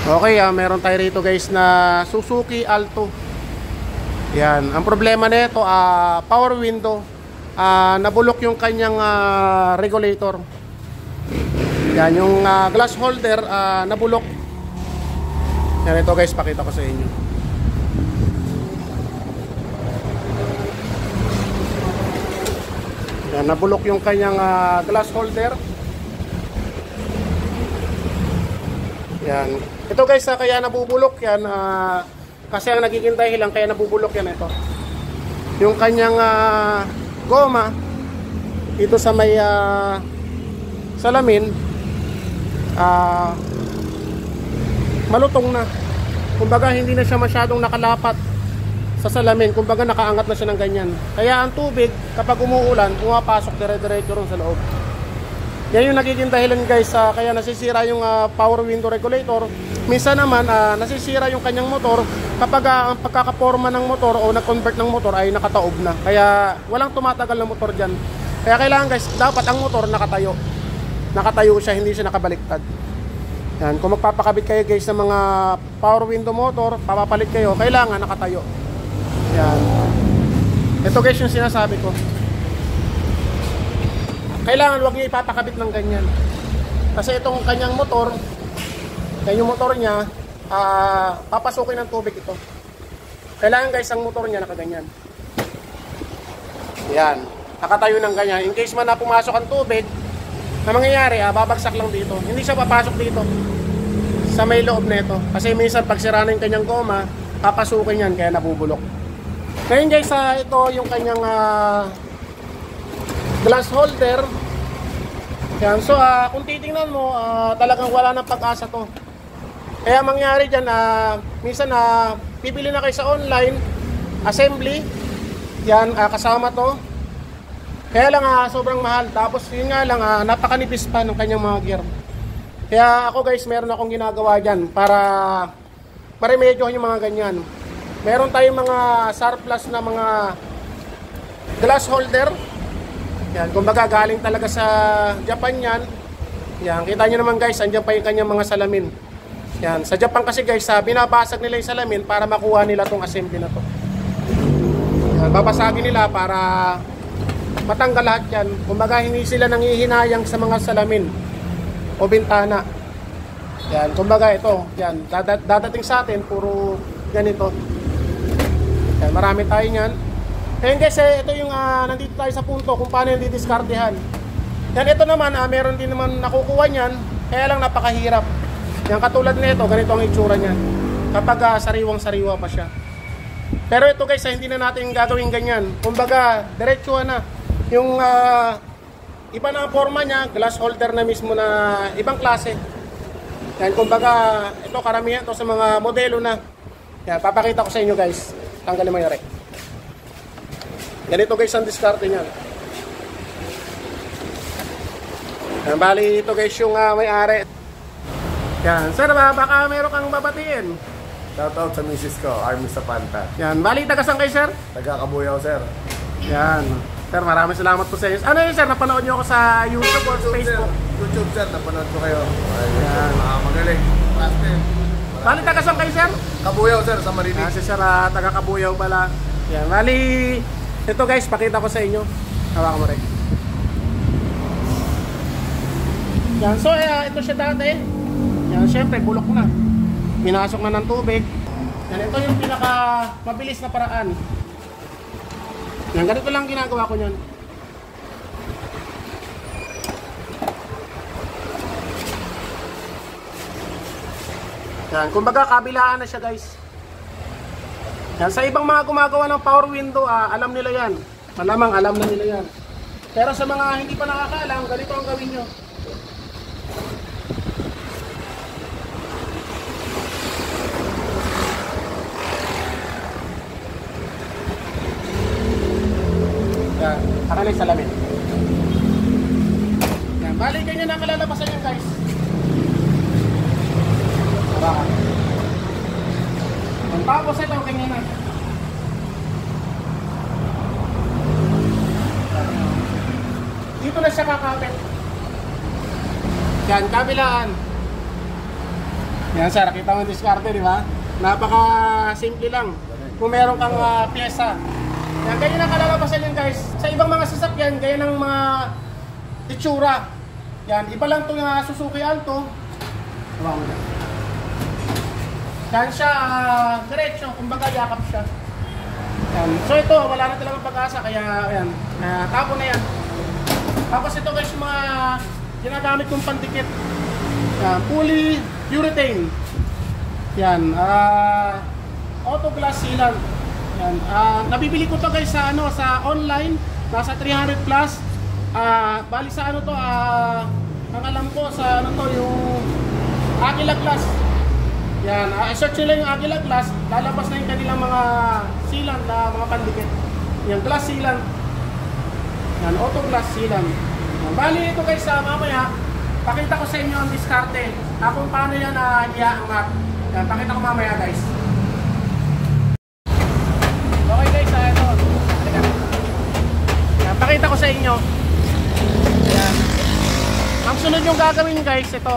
Okay, meron tayo rito guys na Suzuki Alto. Yan, ang problema nito power window. Nabulok yung kanyang regulator. Yan, yung glass holder nabulok. Yan, ito guys, pakita ko sa inyo. Yan, nabulok yung kanyang glass holder. Yan. Ito guys, kaya nabubulok yan kasi ang nagiging dahilan kaya nabubulok yan ito. Yung kanyang goma dito sa may salamin malutong na. Kumbaga hindi na siya masyadong nakalapat sa salamin. Kumbaga nakaangat na siya ng ganyan. Kaya ang tubig kapag umuulan pumapasok dire-diretso ron sa loob. Yan yung nagiging dahilan guys, kaya nasisira yung power window regulator. Minsan naman nasisira yung kanyang motor kapag ang pagkakaporma ng motor o nag-convert ng motor ay nakataob na. Kaya walang tumatagal na motor dyan. Kaya kailangan guys, dapat ang motor nakatayo. Nakatayo siya, hindi siya nakabaliktad. Yan, kung magpapakabit kayo guys ng mga power window motor, papapalit kayo, kailangan nakatayo. Yan. Ito guys yung sinasabi ko. Kailangan huwag niya ipapakabit ng ganyan. Kasi itong kanyang motor, yung motor niya, papasukin ng tubig ito. Kailangan guys ang motor niya nakaganyan. Yan, nakatayo ng ganyan. In case man na pumasok ang tubig, na mangyayari, babagsak lang dito. Hindi siya papasok dito sa may loob na ito. Kasi minsan pag sira na yung kanyang goma, papasukin yan, kaya nabubulok. Ngayon guys, ito yung kanyang glass holder. Yan. So kung titingnan mo, talagang wala nang pag-asa to. Kaya mangyari dyan, minsan pipili na kayo sa online assembly. Yan, kasama to. Kaya lang sobrang mahal. Tapos yun nga lang, napakanipis pa ng kanyang mga gear. Kaya ako guys, meron akong ginagawa dyan para maremedyohan yung mga ganyan. Meron tayong mga surplus na mga glass holder. Yan, kumbaga galing talaga sa Japan yan. Yan, kita nyo naman guys, andyan pa yung kanyang mga salamin. Yan, sa Japan kasi guys, binabasag nila yung salamin para makuha nila tong assembly na to. Yan, babasagin nila para matanggal lahat yan. Kumbaga hindi sila nangihinayang sa mga salamin o bintana. Yan, kumbaga ito, yan, dadating sa atin, puro ganito. Yan, marami tayo yan. Ngayon guys, ito yung nandito tayo sa punto kung paano yung didiskartehan. Yan, ito naman, meron din naman nakukuha niyan, kaya lang napakahirap. Yan, katulad nito, ganito ang itsura niyan. Kapag sariwang-sariwa pa siya. Pero ito guys, hindi na natin gagawin ganyan. Kumbaga, diretso na. Yung iba na ang forma niya, glass holder na mismo na ibang klase. Yan, kumbaga, ito karamihan to sa mga modelo na. Yan, papakita ko sa inyo guys. Tanggalin mo yung rek. Ganito guys ang diskarte niyan. Yan, bali ito guys yung may-ari. Yan, sir, baka meron kang babatiin. Shoutout sa misis ko, Army Sapanta. Yan, bali taga-saan kayo sir? Taga-Kabuyaw, sir. Yan. Sir, maraming salamat po sa inyo. Ano yun sir, napanood nyo ako sa YouTube o Facebook? YouTube sir, napanood ko kayo. Yan. Magaling. Plastic. Bali taga-saan kayo sir? Kabuyaw sir, sa Marinig. Si sir, taga-Kabuyaw pala. Yan, bali ito guys, pakita ko sa inyo. Hawakan mo rin. Yan, so ito siya dati. Yan, syempre bulok na. Pinasok na ng tubig. Yan, ito yung pinaka mabilis na paraan. Yan, ganito lang ginagawa ko niyan. Yan, kumbaga kabilaan na siya guys. Yan, sa ibang mga gumagawa ng power window, alam nila yan. Malamang alam na nila yan. Pero sa mga hindi pa nakakaalam, ganito ang gawin nyo. Yan, akalay salamin. Yan, bali ganyan ang kalalabasan yan guys. Tara. Tapos ito, ganyan na. Dito na siya kakapit. Yan, kabilaan. Yan sir, kita mo yung diskarte, di ba? Napaka-simple lang. Kung meron kang pyesa. Yan, ganyan ang kalalabasan yan guys. Sa ibang mga sasakyan, ganyan ang mga itsura. Yan, iba lang itong Suzuki Alto. Wow. Yan siya, diretso, kumbaga yakap siya. Yan. So ito, wala na talagang pag-asa, kaya yan, tapo na yan. Tapos ito guys, yung mga ginagamit kong pandikit. Yan, polyurethane. Yan, auto glass sealant. Yan, nabibili ko to guys sa sa online, nasa 300 plus. Bali sa to, ang alam ko sa yung Aquila Glass. Yan, search nila yung Aquila Glass, lalabas na yung kanilang mga sealant na mga pandikit. Yan, glass sealant. Yan, auto glass sealant. Yan, bali ito guys, mamaya pakita ko sa inyo ang diskarte. Kung paano yan iaangat. Yan, pakita ko mamaya guys. Okay guys, ito. Yan, pakita ko sa inyo. Yan. Ang sunod yung gagawin guys, ito.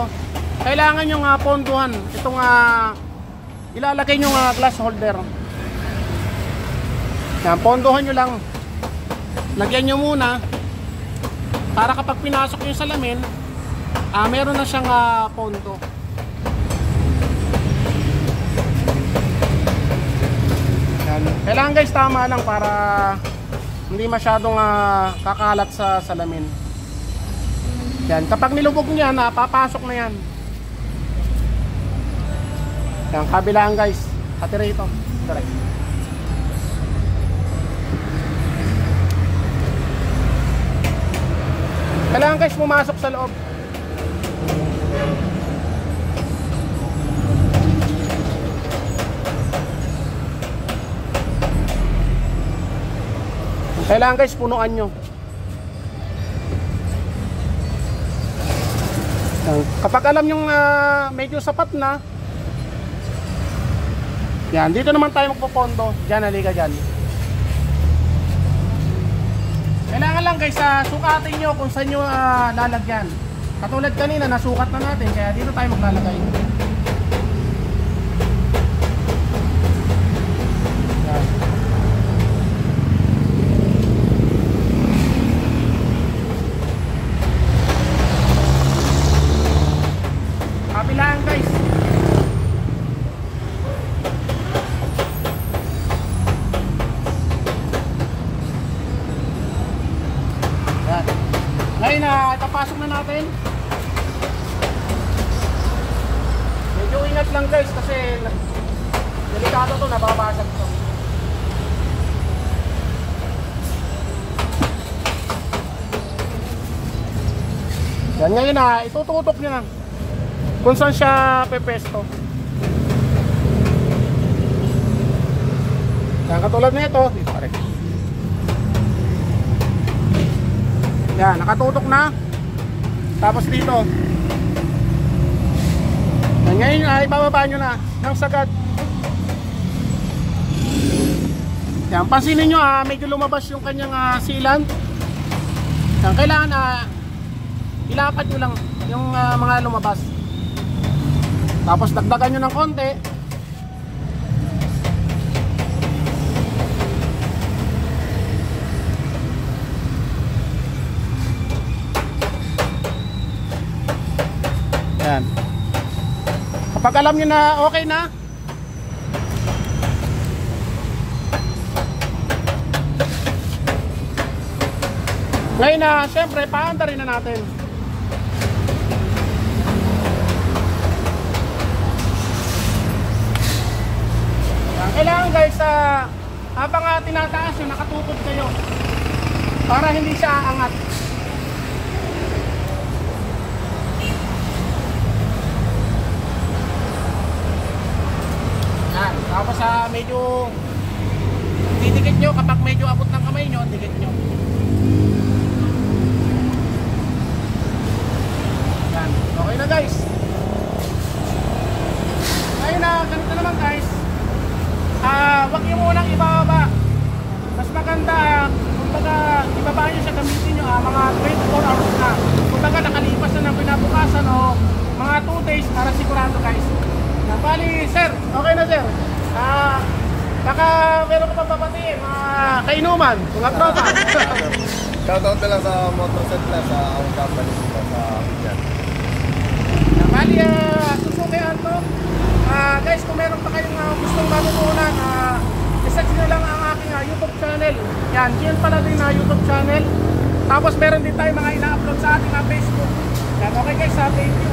Kailangan yung ponduhan. Itong ilalagay yung glass holder. Yan, ponduhan nyo lang. Lagyan nyo muna para kapag pinasok yung salamin, meron na siyang pondo. Yan. Kailangan guys, tama lang para hindi masyadong kakalat sa salamin. Yan, kapag nilubog niya, papasok na yan. Yan, kabilaan guys. Katira ito. Correct. Kailangan guys pumasok sa loob. Kailangan guys punuan nyo. Yan. Kapag alam yung medyo sapat na, yan, dito naman tayo magpupondo. Diyan, halika dyan. Kailangan lang guys, sukatin nyo kung saan nyo lalagyan. Katulad kanina, nasukat na natin, kaya dito tayo maglalagay. Yan. Kabilaan guys. Ngayon ipapasok na natin. Medyo ingat lang guys kasi delikado to, nababasag to. Yan, ngayon itututok nyo na kung saan siya pepesto. Yan, katulad na ito. Yan, nakatutok na. Tapos dito. Yan, ngayon ibababa nyo na ng sagad. Yan, pansinin nyo medyo lumabas yung kanyang sealant. Yan, kailangan ilapat nyo lang yung mga lumabas. Tapos dagdagan nyo ng konti. Yan. Kapag alam nyo na okay na, ngayon syempre paandarin na natin. Yan. Kailangan guys, habang tinataas nyo, nakatukod kayo para hindi siya aangat. Tapos medyo didikit nyo, kapag medyo abot ng kamay nyo, dikit nyo. Yan, okay na guys. Ngayon ganito naman guys, wag nyo munang ibababa. Mas maganda, kumbaga ibaba nyo siya, gamitin nyo mga 24 hours na. Kumbaga nakalipas na ng pinabukasan o mga 2 days para sigurado guys. Bali, sir, okay na sir. Baka meron ka pa papatiin, mga kainuman, mga tropa. Shoutout na lang sa Motorset Plus, sa ang company dito sa Bigyan. Bali, Suzuki Alto. Guys, kung meron pa kayong gustong matutunan, isearch nyo lang ang aking YouTube channel. Yan, yan pala din na YouTube channel. Tapos meron din tayo mga ina-upload sa ating Facebook. Yan, okay guys, thank you.